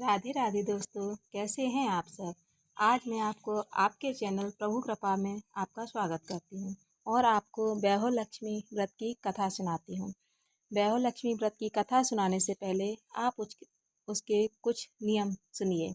राधे राधे दोस्तों, कैसे हैं आप सब। आज मैं आपको आपके चैनल प्रभु कृपा में आपका स्वागत करती हूँ और आपको वैभव लक्ष्मी व्रत की कथा सुनाती हूँ। वैभव लक्ष्मी व्रत की कथा सुनाने से पहले आप उसके कुछ नियम सुनिए।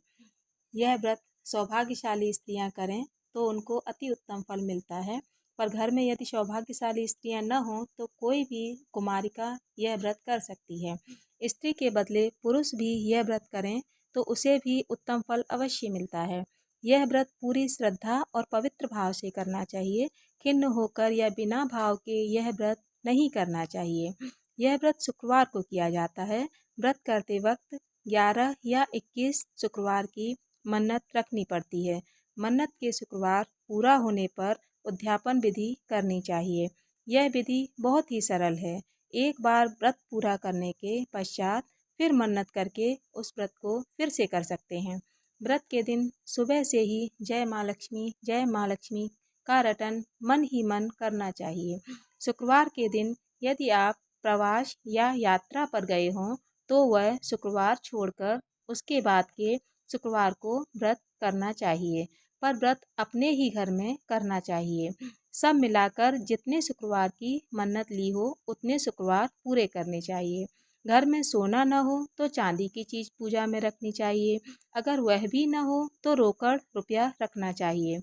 यह व्रत सौभाग्यशाली स्त्रियां करें तो उनको अति उत्तम फल मिलता है, पर घर में यदि सौभाग्यशाली स्त्रियां न हों तो कोई भी कुमारिका यह व्रत कर सकती है। स्त्री के बदले पुरुष भी यह व्रत करें तो उसे भी उत्तम फल अवश्य मिलता है। यह व्रत पूरी श्रद्धा और पवित्र भाव से करना चाहिए। खिन्न होकर या बिना भाव के यह व्रत नहीं करना चाहिए। यह व्रत शुक्रवार को किया जाता है। व्रत करते वक्त 11 या 21 शुक्रवार की मन्नत रखनी पड़ती है। मन्नत के शुक्रवार पूरा होने पर उद्यापन विधि करनी चाहिए। यह विधि बहुत ही सरल है। एक बार व्रत पूरा करने के पश्चात फिर मन्नत करके उस व्रत को फिर से कर सकते हैं। व्रत के दिन सुबह से ही जय माँ लक्ष्मी का रटन मन ही मन करना चाहिए। शुक्रवार के दिन यदि आप प्रवास या यात्रा पर गए हों तो वह शुक्रवार छोड़कर उसके बाद के शुक्रवार को व्रत करना चाहिए, पर व्रत अपने ही घर में करना चाहिए। सब मिलाकर जितने शुक्रवार की मन्नत ली हो उतने शुक्रवार पूरे करने चाहिए। घर में सोना न हो तो चांदी की चीज़ पूजा में रखनी चाहिए। अगर वह भी न हो तो रोकड़ रुपया रखना चाहिए।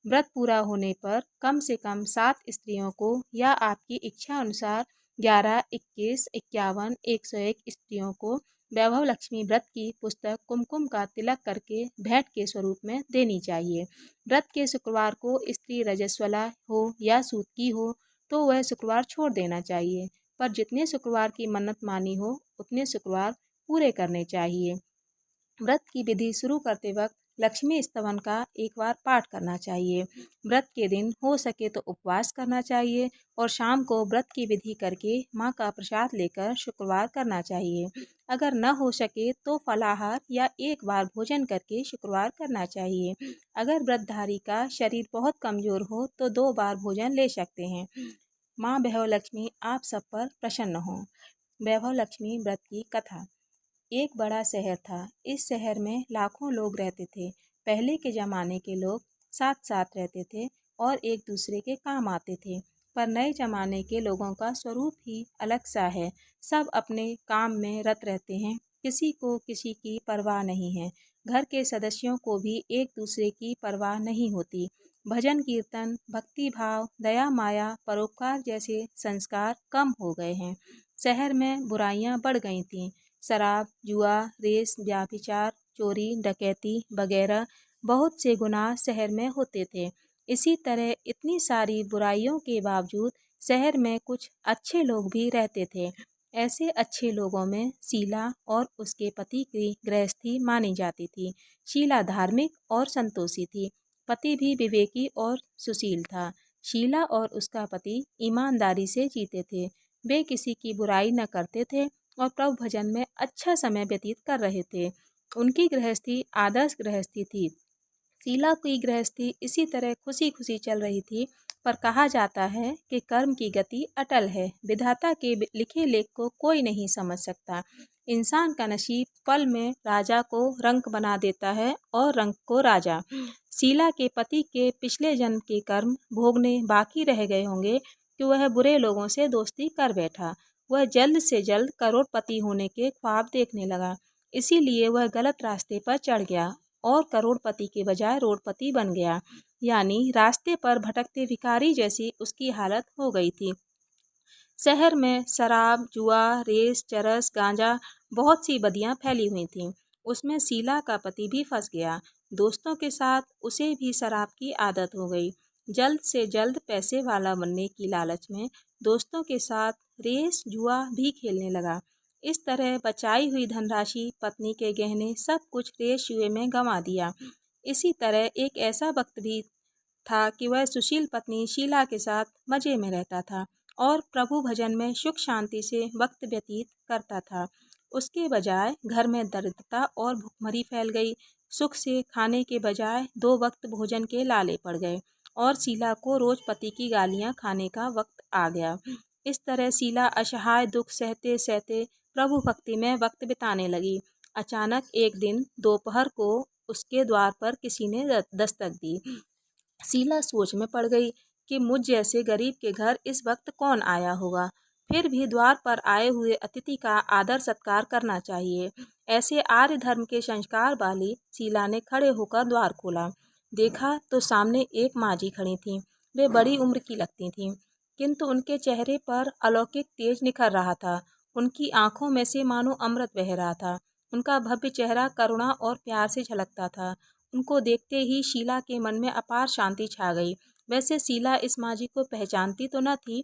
व्रत पूरा होने पर कम से कम 7 स्त्रियों को या आपकी इच्छा अनुसार 11, 21, 51, 101 स्त्रियों को वैभव लक्ष्मी व्रत की पुस्तक कुमकुम का तिलक करके भेंट के स्वरूप में देनी चाहिए। व्रत के शुक्रवार को स्त्री रजस्वला हो या सूत की हो तो वह शुक्रवार छोड़ देना चाहिए, पर जितने शुक्रवार की मन्नत मानी हो उतने शुक्रवार पूरे करने चाहिए। व्रत की विधि शुरू करते वक्त लक्ष्मी स्तवन का एक बार पाठ करना चाहिए। व्रत के दिन हो सके तो उपवास करना चाहिए और शाम को व्रत की विधि करके माँ का प्रसाद लेकर शुक्रवार करना चाहिए। अगर न हो सके तो फलाहार या एक बार भोजन करके शुक्रवार करना चाहिए। अगर व्रतधारी का शरीर बहुत कमजोर हो तो 2 बार भोजन ले सकते हैं। माँ वैभव लक्ष्मी आप सब पर प्रसन्न हो। वैभव लक्ष्मी व्रत की कथा। एक बड़ा शहर था। इस शहर में लाखों लोग रहते थे। पहले के ज़माने के लोग साथ साथ रहते थे और एक दूसरे के काम आते थे, पर नए ज़माने के लोगों का स्वरूप ही अलग सा है। सब अपने काम में रत रहते हैं, किसी को किसी की परवाह नहीं है। घर के सदस्यों को भी एक दूसरे की परवाह नहीं होती। भजन कीर्तन, भक्ति भाव, दया माया, परोपकार जैसे संस्कार कम हो गए हैं। शहर में बुराइयां बढ़ गई थीं। शराब, जुआ, रेस, व्यभिचार, चोरी, डकैती वगैरह बहुत से गुनाह शहर में होते थे। इसी तरह इतनी सारी बुराइयों के बावजूद शहर में कुछ अच्छे लोग भी रहते थे। ऐसे अच्छे लोगों में शीला और उसके पति की गृहस्थी मानी जाती थी। शीला धार्मिक और संतोषी थी। पति भी विवेकी और सुशील था। शीला और उसका पति ईमानदारी से जीते थे। वे किसी की बुराई न करते थे और प्रभु भजन में अच्छा समय व्यतीत कर रहे थे। उनकी गृहस्थी आदर्श गृहस्थी थी। शीला की गृहस्थी इसी तरह खुशी खुशी चल रही थी, पर कहा जाता है कि कर्म की गति अटल है। विधाता के लिखे लेख को कोई नहीं समझ सकता। इंसान का नसीब पल में राजा को रंक बना देता है और रंक को राजा। शीला के पति के पिछले जन्म के कर्म भोगने बाकी रह गए होंगे कि वह बुरे लोगों से दोस्ती कर बैठा। वह जल्द से जल्द करोड़पति होने के ख्वाब देखने लगा, इसीलिए वह गलत रास्ते पर चढ़ गया और करोड़पति के बजाय रोड़पति बन गया। यानी रास्ते पर भटकते भिखारी जैसी उसकी हालत हो गई थी। शहर में शराब, जुआ, रेस, चरस, गांजा बहुत सी बदियां फैली हुई थीं। उसमें शीला का पति भी फंस गया। दोस्तों के साथ उसे भी शराब की आदत हो गई। जल्द से जल्द पैसे वाला बनने की लालच में दोस्तों के साथ रेस, जुआ भी खेलने लगा। इस तरह बचाई हुई धनराशि, पत्नी के गहने सब कुछ रेस जुए में गंवा दिया। इसी तरह एक ऐसा वक्त भी था कि वह सुशील पत्नी शीला के साथ मजे में रहता था और प्रभु भजन में सुख शांति से वक्त व्यतीत करता था। उसके बजाय घर में दरिद्रता और भुखमरी फैल गई। सुख से खाने के बजाय 2 वक्त भोजन के लाले पड़ गए और शीला को रोज पति की गालियां खाने का वक्त आ गया। इस तरह शीला असहाय दुख सहते सहते प्रभु भक्ति में वक्त बिताने लगी। अचानक एक दिन दोपहर को उसके द्वार पर किसी ने दस्तक दी। शीला सोच में पड़ गई कि मुझ जैसे गरीब के घर इस वक्त कौन आया होगा। फिर भी द्वार पर आए हुए अतिथि का आदर सत्कार करना चाहिए। ऐसे आर्य धर्म के संस्कार वाली शीला ने खड़े होकर द्वार खोला। देखा तो सामने एक माँ जी खड़ी थीं। वे बड़ी उम्र की लगती थीं, किंतु उनके चेहरे पर अलौकिक तेज निखर रहा था। उनकी आंखों में से मानो अमृत बह रहा था। उनका भव्य चेहरा करुणा और प्यार से झलकता था। उनको देखते ही शीला के मन में अपार शांति छा गई। वैसे शीला इस माँ जी को पहचानती तो न थी,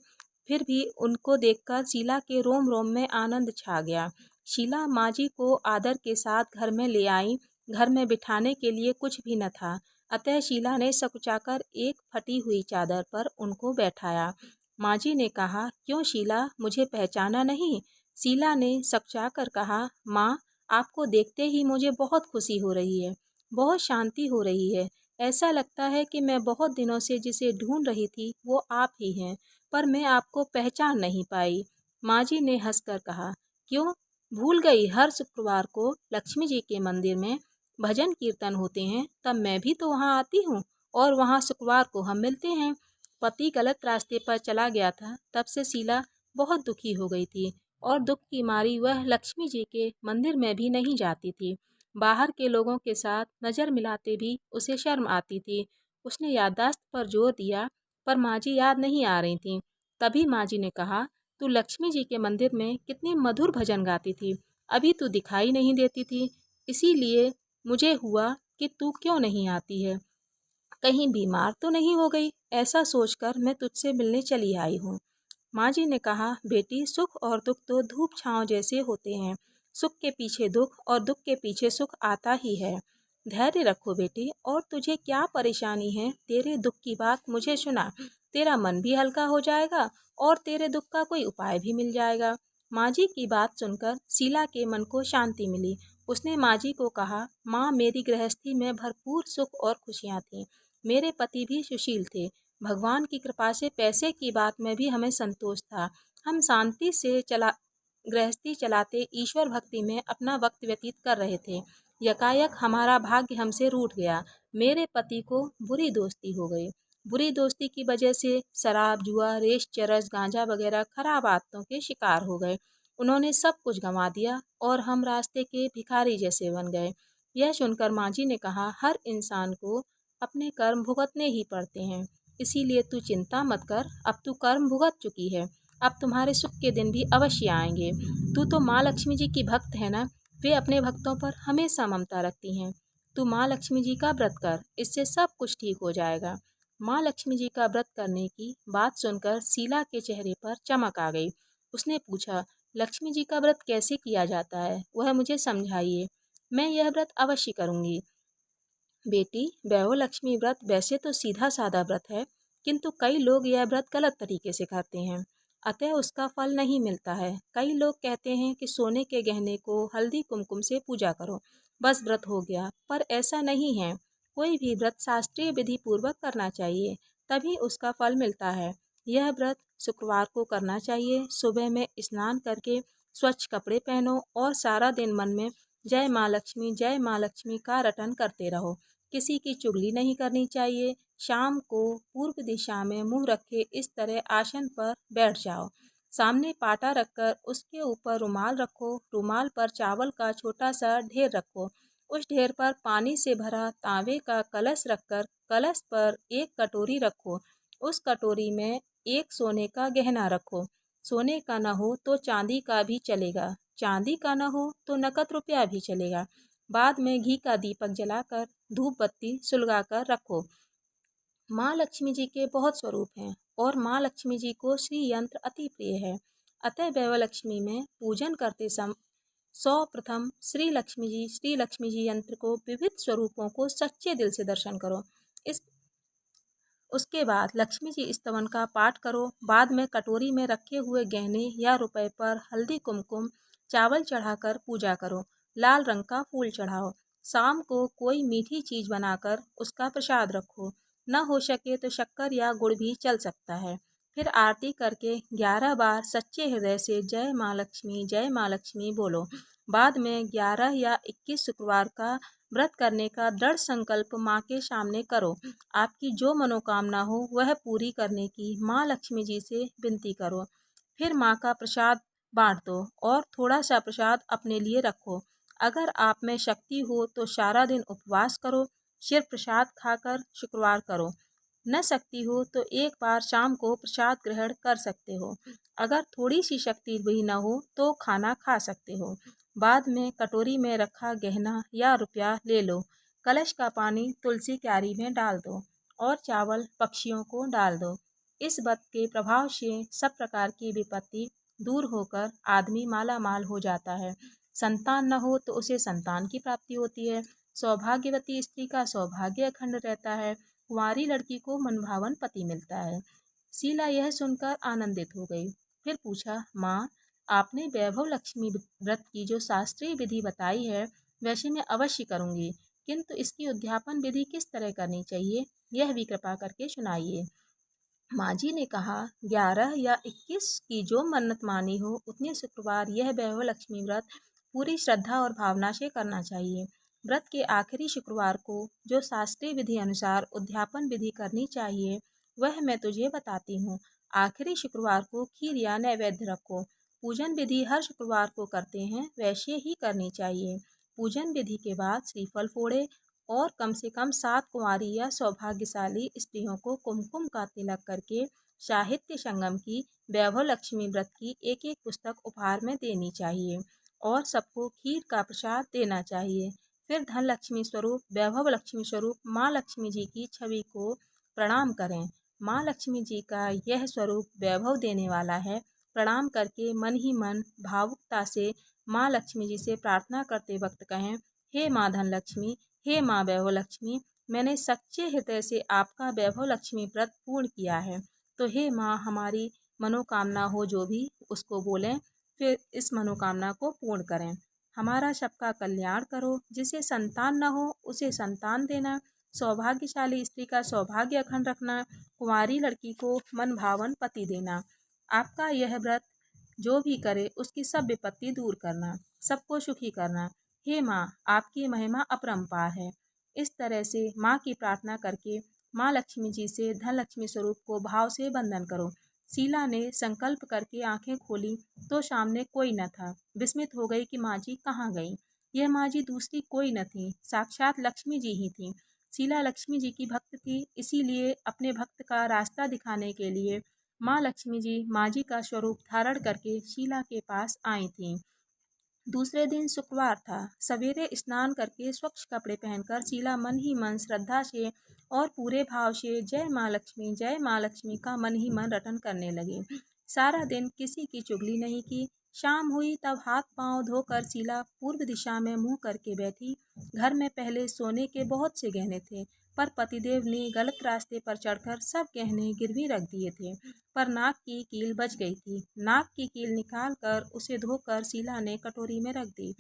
फिर भी उनको देखकर शीला के रोम रोम में आनंद छा गया। शीला माँ जी को आदर के साथ घर में ले आई। घर में बिठाने के लिए कुछ भी न था, अतः शीला ने सकुचाकर एक फटी हुई चादर पर उनको बैठाया। माँ जी ने कहा, क्यों शीला, मुझे पहचाना नहीं? शीला ने सकुचाकर कहा, माँ, आपको देखते ही मुझे बहुत खुशी हो रही है, बहुत शांति हो रही है। ऐसा लगता है कि मैं बहुत दिनों से जिसे ढूंढ रही थी वो आप ही हैं, पर मैं आपको पहचान नहीं पाई। माँ जी ने हंसकर कहा, क्यों भूल गई? हर शुक्रवार को लक्ष्मी जी के मंदिर में भजन कीर्तन होते हैं, तब मैं भी तो वहाँ आती हूँ और वहाँ शुक्रवार को हम मिलते हैं। पति गलत रास्ते पर चला गया था, तब से शीला बहुत दुखी हो गई थी और दुख की मारी वह लक्ष्मी जी के मंदिर में भी नहीं जाती थी। बाहर के लोगों के साथ नज़र मिलाते भी उसे शर्म आती थी। उसने याददाश्त पर जोर दिया, पर माँ जी याद नहीं आ रही थीं। तभी माँ जी ने कहा, तू लक्ष्मी जी के मंदिर में कितने मधुर भजन गाती थी, अभी तू दिखाई नहीं देती थी, इसीलिए मुझे हुआ कि तू क्यों नहीं आती है, कहीं बीमार तो नहीं हो गई? ऐसा सोचकर मैं तुझसे मिलने चली आई हूँ। माँ जी ने कहा, बेटी, सुख और दुख तो धूप छाँव जैसे होते हैं। सुख के पीछे दुख और दुख के पीछे सुख आता ही है। धैर्य रखो बेटी, और तुझे क्या परेशानी है? तेरे दुख की बात मुझे सुना, तेरा मन भी हल्का हो जाएगा और तेरे दुख का कोई उपाय भी मिल जाएगा। माँ जी की बात सुनकर शीला के मन को शांति मिली। उसने माँ जी को कहा, माँ, मेरी गृहस्थी में भरपूर सुख और खुशियाँ थीं। मेरे पति भी सुशील थे। भगवान की कृपा से पैसे की बात में भी हमें संतोष था। हम शांति से गृहस्थी चलाते ईश्वर भक्ति में अपना वक्त व्यतीत कर रहे थे। यकायक हमारा भाग्य हमसे रूठ गया। मेरे पति को बुरी दोस्ती हो गई। बुरी दोस्ती की वजह से शराब, जुआ, रेस, चरस, गांजा वगैरह खराब आदतों के शिकार हो गए। उन्होंने सब कुछ गंवा दिया और हम रास्ते के भिखारी जैसे बन गए। यह सुनकर माँ जी ने कहा, हर इंसान को अपने कर्म भुगतने ही पड़ते हैं, इसीलिए तू चिंता मत कर, अब तू कर्म भुगत चुकी है। अब तुम्हारे सुख के दिन भी अवश्य आएंगे। तू तो माँ लक्ष्मी जी की भक्त है ना, वे अपने भक्तों पर हमेशा ममता रखती हैं। तू माँ लक्ष्मी जी का व्रत कर, इससे सब कुछ ठीक हो जाएगा। माँ लक्ष्मी जी का व्रत करने की बात सुनकर शीला के चेहरे पर चमक आ गई। उसने पूछा, लक्ष्मी जी का व्रत कैसे किया जाता है, वह मुझे समझाइए, मैं यह व्रत अवश्य करूँगी। बेटी, वैभव लक्ष्मी व्रत वैसे तो सीधा साधा व्रत है, किंतु कई लोग यह व्रत गलत तरीके से करते हैं, अतः उसका फल नहीं मिलता है। कई लोग कहते हैं कि सोने के गहने को हल्दी कुमकुम से पूजा करो, बस व्रत हो गया, पर ऐसा नहीं है। कोई भी व्रत शास्त्रीय विधि पूर्वक करना चाहिए, तभी उसका फल मिलता है। यह व्रत शुक्रवार को करना चाहिए। सुबह में स्नान करके स्वच्छ कपड़े पहनो और सारा दिन मन में जय माँ लक्ष्मी का रटन करते रहो। किसी की चुगली नहीं करनी चाहिए। शाम को पूर्व दिशा में मुंह रखे इस तरह आसन पर बैठ जाओ। सामने पाटा रखकर उसके ऊपर रुमाल रखो। रुमाल पर चावल का छोटा सा ढेर रखो। उस ढेर पर पानी से भरा तांबे का कलश रखकर कलश पर एक कटोरी रखो। उस कटोरी में एक सोने का गहना रखो। सोने का न हो तो चांदी का भी चलेगा, चांदी का न हो तो नकद रुपया भी चलेगा। बाद में घी का दीपक जलाकर धूप बत्ती सुलगाकर रखो। माँ लक्ष्मी जी के बहुत स्वरूप हैं और माँ लक्ष्मी जी को श्री यंत्र अति प्रिय है, अतः वैभव लक्ष्मी में पूजन करते समय प्रथम श्री लक्ष्मी जी यंत्र को विविध स्वरूपों को सच्चे दिल से दर्शन करो। इस उसके बाद लक्ष्मी जी स्तवन का पाठ करो। बाद में कटोरी में रखे हुए गहने या रुपए पर हल्दी कुमकुम चावल चढ़ाकर पूजा करो। लाल रंग का फूल चढ़ाओ। शाम को कोई मीठी चीज़ बनाकर उसका प्रसाद रखो। न हो सके तो शक्कर या गुड़ भी चल सकता है। फिर आरती करके 11 बार सच्चे हृदय से जय माँ लक्ष्मी बोलो। बाद में 11 या 21 शुक्रवार का व्रत करने का दृढ़ संकल्प माँ के सामने करो। आपकी जो मनोकामना हो वह पूरी करने की माँ लक्ष्मी जी से विनती करो। फिर माँ का प्रसाद बांट दो और थोड़ा सा प्रसाद अपने लिए रखो। अगर आप में शक्ति हो तो सारा दिन उपवास करो, सिर्फ प्रसाद खाकर शुक्रवार करो। न शक्ति हो तो एक बार शाम को प्रसाद ग्रहण कर सकते हो। अगर थोड़ी सी शक्ति भी न हो तो खाना खा सकते हो। बाद में कटोरी में रखा गहना या रुपया ले लो। कलश का पानी तुलसी क्यारी में डाल दो और चावल पक्षियों को डाल दो। इस व्रत के प्रभाव से सब प्रकार की विपत्ति दूर होकर आदमी माला माल हो जाता है। संतान न हो तो उसे संतान की प्राप्ति होती है। सौभाग्यवती स्त्री का सौभाग्य अखंड रहता है। कुंवारी लड़की को मनभावन पति मिलता है। शीला यह सुनकर आनंदित हो गई। फिर पूछा, माँ, आपने वैभव लक्ष्मी व्रत की जो शास्त्रीय विधि बताई है वैसे मैं अवश्य करूँगी, किंतु इसकी उद्यापन विधि किस तरह करनी चाहिए यह भी कृपा करके सुनाइए। माँ जी ने कहा, 11 या 21 की जो मन्नत मानी हो उतने शुक्रवार यह वैभव लक्ष्मी व्रत पूरी श्रद्धा और भावना से करना चाहिए। व्रत के आखिरी शुक्रवार को जो शास्त्रीय विधि अनुसार उद्यापन विधि करनी चाहिए वह मैं तुझे बताती हूँ। आखिरी शुक्रवार को खीर या नैवेद्य रखो। पूजन विधि हर शुक्रवार को करते हैं वैसे ही करनी चाहिए। पूजन विधि के बाद श्रीफल फोड़े और कम से कम 7 कुंवारी या सौभाग्यशाली स्त्रियों को कुमकुम का तिलक करके साहित्य संगम की वैभव लक्ष्मी व्रत की एक एक पुस्तक उपहार में देनी चाहिए और सबको खीर का प्रसाद देना चाहिए। फिर धन लक्ष्मी स्वरूप वैभव लक्ष्मी स्वरूप माँ लक्ष्मी जी की छवि को प्रणाम करें। माँ लक्ष्मी जी का यह स्वरूप वैभव देने वाला है। प्रणाम करके मन ही मन भावुकता से माँ लक्ष्मी जी से प्रार्थना करते वक्त कहें, हे माँ धन लक्ष्मी, हे माँ वैभव लक्ष्मी, मैंने सच्चे हृदय से आपका वैभव लक्ष्मी व्रत पूर्ण किया है। तो हे माँ, हमारी मनोकामना हो जो भी उसको बोलें, फिर इस मनोकामना को पूर्ण करें। हमारा सबका कल्याण करो। जिसे संतान न हो उसे संतान देना। सौभाग्यशाली स्त्री का सौभाग्य अखंड रखना। कुंवारी लड़की को मन भावन पति देना। आपका यह व्रत जो भी करे उसकी सब विपत्ति दूर करना, सबको सुखी करना। हे माँ, आपकी महिमा अपरंपार है। इस तरह से माँ की प्रार्थना करके माँ लक्ष्मी जी से धन लक्ष्मी स्वरूप को भाव से वंदन करो। शीला ने संकल्प करके आंखें खोली तो सामने कोई न था। विस्मित हो गई कि माँ जी कहाँ गई। यह माँ जी दूसरी कोई न थी, साक्षात लक्ष्मी जी ही थी। शीला लक्ष्मी जी की भक्त थी, इसीलिए अपने भक्त का रास्ता दिखाने के लिए माँ लक्ष्मी जी माँ जी का स्वरूप धारण करके शीला के पास आई थीं। दूसरे दिन शुक्रवार था। सवेरे स्नान करके स्वच्छ कपड़े पहनकर शीला मन ही मन श्रद्धा से और पूरे भाव से जय माँ लक्ष्मी का मन ही मन रटन करने लगी। सारा दिन किसी की चुगली नहीं की। शाम हुई तब हाथ पांव धोकर शीला पूर्व दिशा में मुंह करके बैठी। घर में पहले सोने के बहुत से गहने थे, पर पतिदेव ने गलत रास्ते पर चढ़कर सब गहने गिरवी रख दिए थे। पर नाक की कील बच गई थी। नाक की कील निकाल कर उसे धोकर शीला ने कटोरी में रख दी।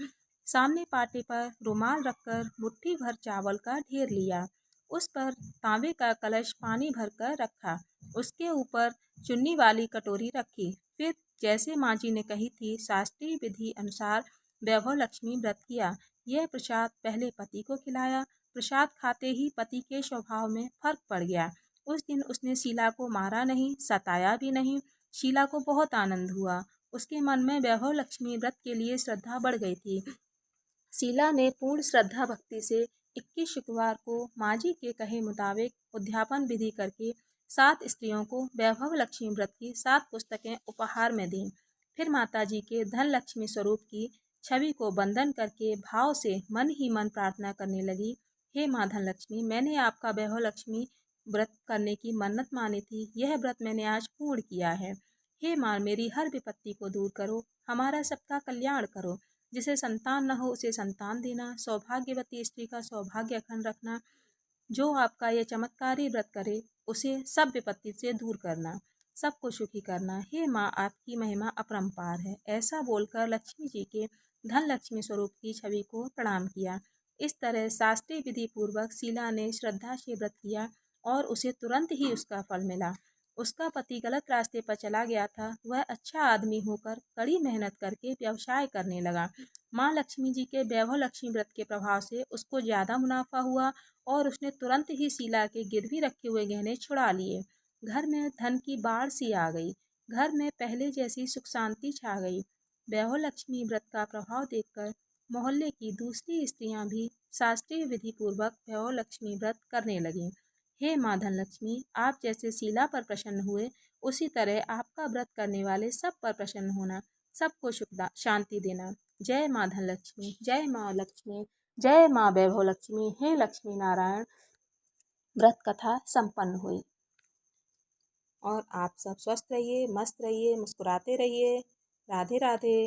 सामने पाटे पर रुमाल रखकर मुट्ठी भर चावल का ढेर लिया। उस पर तांबे का कलश पानी भरकर रखा। उसके ऊपर चुन्नी वाली कटोरी रखी। फिर जैसे माँ जी ने कही थी शास्त्रीय विधि अनुसार वैभव लक्ष्मी व्रत किया। यह प्रसाद पहले पति को खिलाया। प्रसाद खाते ही पति के स्वभाव में फर्क पड़ गया। उस दिन उसने शीला को मारा नहीं, सताया भी नहीं। शीला को बहुत आनंद हुआ। उसके मन में वैभव लक्ष्मी व्रत के लिए श्रद्धा बढ़ गई थी। शीला ने पूर्ण श्रद्धा भक्ति से 21 शुक्रवार को माँ जी के कहे मुताबिक उद्यापन विधि करके 7 स्त्रियों को वैभव लक्ष्मी व्रत की 7 पुस्तकें उपहार में दी। फिर माता जी के धन लक्ष्मी स्वरूप की छवि को वंदन करके भाव से मन ही मन प्रार्थना करने लगी, हे माँ धन लक्ष्मी, मैंने आपका वैभव लक्ष्मी व्रत करने की मन्नत मानी थी। यह व्रत मैंने आज पूर्ण किया है। हे माँ, मेरी हर विपत्ति को दूर करो, हमारा सबका कल्याण करो। जिसे संतान न हो उसे संतान देना। सौभाग्यवती स्त्री का सौभाग्य अखंड रखना। जो आपका यह चमत्कारी व्रत करे उसे सब विपत्ति से दूर करना, सबको सुखी करना। हे माँ, आपकी महिमा अपरंपार है। ऐसा बोलकर लक्ष्मी जी के धन लक्ष्मी स्वरूप की छवि को प्रणाम किया। इस तरह शास्त्रीय विधि पूर्वक शीला ने श्रद्धा से व्रत किया और उसे तुरंत ही उसका फल मिला। उसका पति गलत रास्ते पर चला गया था। वह अच्छा आदमी होकर कड़ी मेहनत करके व्यवसाय करने लगा। माँ लक्ष्मी जी के वैभव लक्ष्मी व्रत के प्रभाव से उसको ज़्यादा मुनाफा हुआ और उसने तुरंत ही शीला के गिरवी रखे हुए गहने छुड़ा लिए। घर में धन की बाढ़ सी आ गई। घर में पहले जैसी सुख शांति छा गई। वैभव लक्ष्मी व्रत का प्रभाव देखकर मोहल्ले की दूसरी स्त्रियां भी शास्त्रीय विधि पूर्वक वैभव लक्ष्मी व्रत करने लगीं। हे माँ धनलक्ष्मी, आप जैसे शीला पर प्रसन्न हुए, उसी तरह आपका व्रत करने वाले सब पर प्रसन्न होना, सबको सुख शांति देना। जय माँ धनलक्ष्मी, जय माँ लक्ष्मी, जय माँ वैभव लक्ष्मी। हे लक्ष्मी नारायण। व्रत कथा संपन्न हुई। और आप सब स्वस्थ रहिए, मस्त रहिए, मुस्कुराते रहिए। राधे राधे।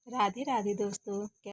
राधे राधे दोस्तों।